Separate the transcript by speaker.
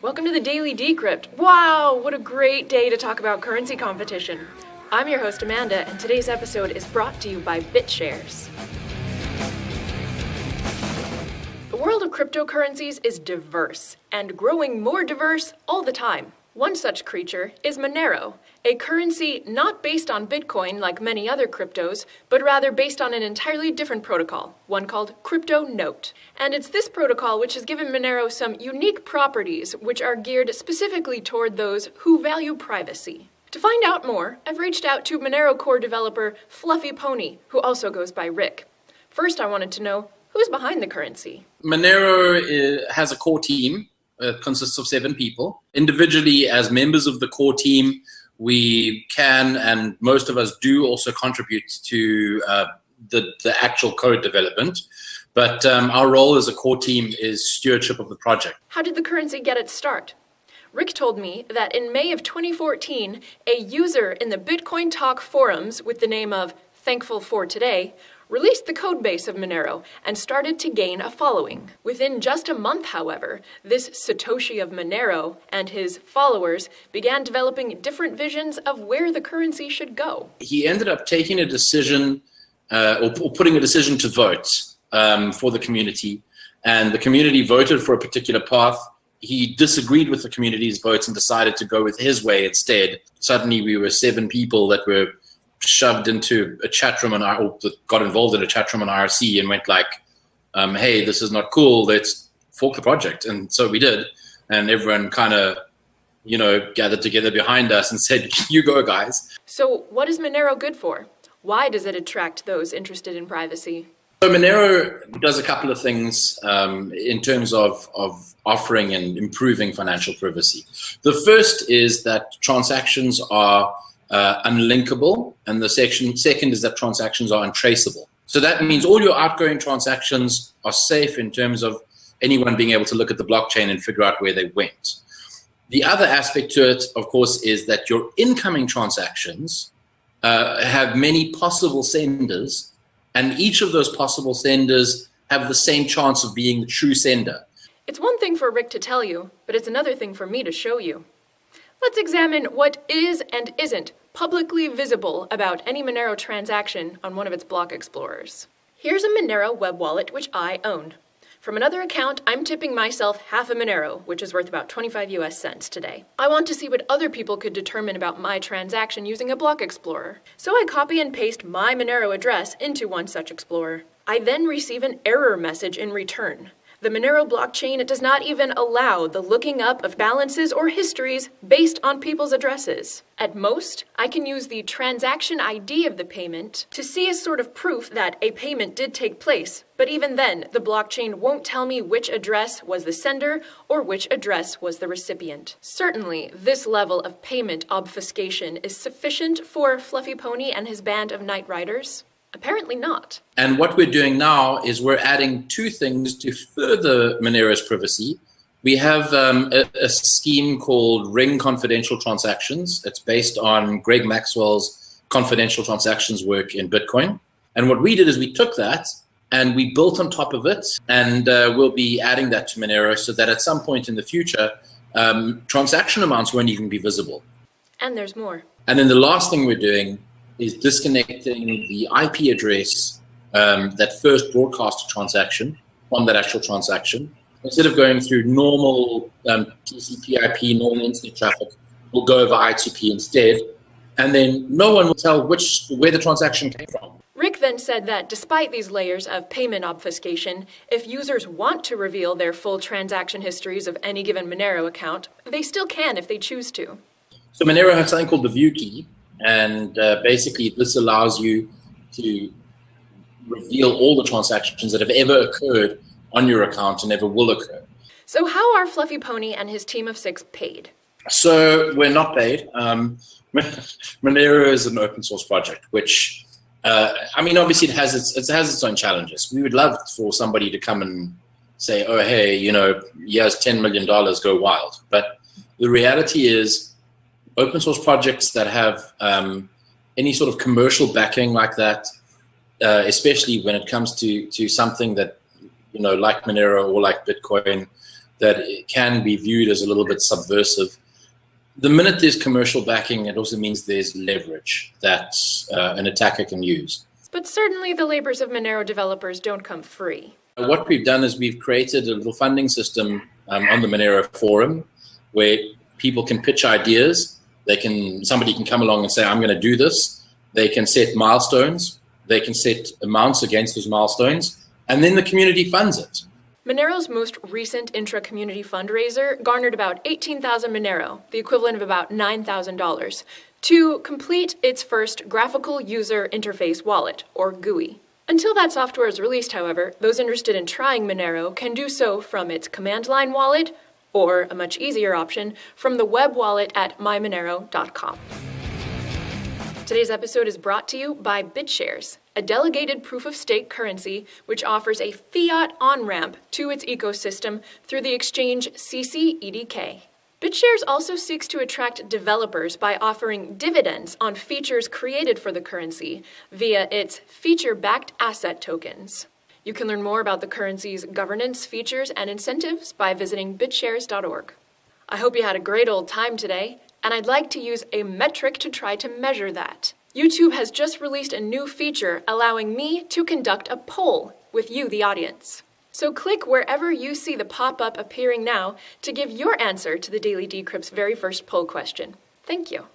Speaker 1: Welcome to the Daily Decrypt. Wow, what a great day to talk about currency competition. I'm your host Amanda, and today's episode is brought to you by BitShares. The world of cryptocurrencies is diverse, and growing more diverse all the time. One such creature is Monero, a currency not based on Bitcoin like many other cryptos, but rather based on an entirely different protocol, one called Crypto Note. And it's this protocol which has given Monero some unique properties which are geared specifically toward those who value privacy. To find out more, I've reached out to Monero core developer Fluffy Pony, who also goes by Rick. First, I wanted to know, who's behind the currency?
Speaker 2: Monero has a core team. Consists of 7 people. Individually, as members of the core team, we can, and most of us do, also contribute to the actual code development. But our role as a core team is stewardship of the project.
Speaker 1: How did the currency get its start? Rick told me that in May of 2014, a user in the Bitcoin Talk forums with the name of Thankful for Today released the codebase of Monero and started to gain a following. Within just a month, however, this Satoshi of Monero and his followers began developing different visions of where the currency should go.
Speaker 2: He ended up taking a decision, or putting a decision to vote for the community, and the community voted for a particular path. He disagreed with the community's votes and decided to go with his way instead. Suddenly we were 7 people that were shoved into a chat room and got involved in a chat room on IRC and went like, hey, this is not cool, let's fork the project. And so we did. And everyone kind of, gathered together behind us and said, you go, guys.
Speaker 1: So what is Monero good for? Why does it attract those interested in privacy?
Speaker 2: So Monero does a couple of things in terms of offering and improving financial privacy. The first is that transactions are unlinkable, and the second is that transactions are untraceable. So that means all your outgoing transactions are safe in terms of anyone being able to look at the blockchain and figure out where they went. The other aspect to it, of course, is that your incoming transactions have many possible senders, and each of those possible senders have the same chance of being the true sender.
Speaker 1: It's one thing for Rick to tell you, but it's another thing for me to show you. Let's examine what is and isn't publicly visible about any Monero transaction on one of its block explorers. Here's a Monero web wallet which I own. From another account, I'm tipping myself half a Monero, which is worth about 25 US cents today. I want to see what other people could determine about my transaction using a block explorer. So I copy and paste my Monero address into one such explorer. I then receive an error message in return. The Monero blockchain does not even allow the looking up of balances or histories based on people's addresses. At most, I can use the transaction ID of the payment to see as sort of proof that a payment did take place, but even then, the blockchain won't tell me which address was the sender or which address was the recipient. Certainly, this level of payment obfuscation is sufficient for Fluffy Pony and his band of Knight Riders. Apparently not.
Speaker 2: And what we're doing now is we're adding 2 things to further Monero's privacy. We have a scheme called Ring Confidential Transactions. It's based on Greg Maxwell's confidential transactions work in Bitcoin. And what we did is we took that and we built on top of it, and we'll be adding that to Monero so that at some point in the future, transaction amounts won't even be visible.
Speaker 1: And there's more.
Speaker 2: And then the last thing we're doing is disconnecting the IP address that first broadcast a transaction from that actual transaction. Instead of going through normal TCP/IP, normal internet traffic, we'll go over I2P instead, and then no one will tell where the transaction came from.
Speaker 1: Rick then said that despite these layers of payment obfuscation, if users want to reveal their full transaction histories of any given Monero account, they still can if they choose to.
Speaker 2: So Monero has something called the view key. And basically, this allows you to reveal all the transactions that have ever occurred on your account and ever will occur.
Speaker 1: So how are Fluffy Pony and his team of 6 paid?
Speaker 2: So we're not paid. Monero is an open source project, which, obviously it has its own challenges. We would love for somebody to come and say, oh, hey, here's $10 million, go wild. But the reality is, open source projects that have any sort of commercial backing like that, especially when it comes to something that, like Monero or like Bitcoin, that it can be viewed as a little bit subversive. The minute there's commercial backing, it also means there's leverage that an attacker can use.
Speaker 1: But certainly the labors of Monero developers don't come free.
Speaker 2: What we've done is we've created a little funding system on the Monero forum where people can pitch ideas. Somebody can come along and say, I'm going to do this. They can set milestones. They can set amounts against those milestones. And then the community funds it.
Speaker 1: Monero's most recent intra-community fundraiser garnered about 18,000 Monero, the equivalent of about $9,000, to complete its first graphical user interface wallet, or GUI. Until that software is released, however, those interested in trying Monero can do so from its command line wallet, or a much easier option, from the web wallet at mymonero.com. Today's episode is brought to you by BitShares, a delegated proof-of-stake currency which offers a fiat on-ramp to its ecosystem through the exchange CCEDK. BitShares also seeks to attract developers by offering dividends on features created for the currency via its feature-backed asset tokens. You can learn more about the currency's governance, features, and incentives by visiting bitshares.org. I hope you had a great old time today, and I'd like to use a metric to try to measure that. YouTube has just released a new feature allowing me to conduct a poll with you, the audience. So click wherever you see the pop-up appearing now to give your answer to the Daily Decrypt's very first poll question. Thank you.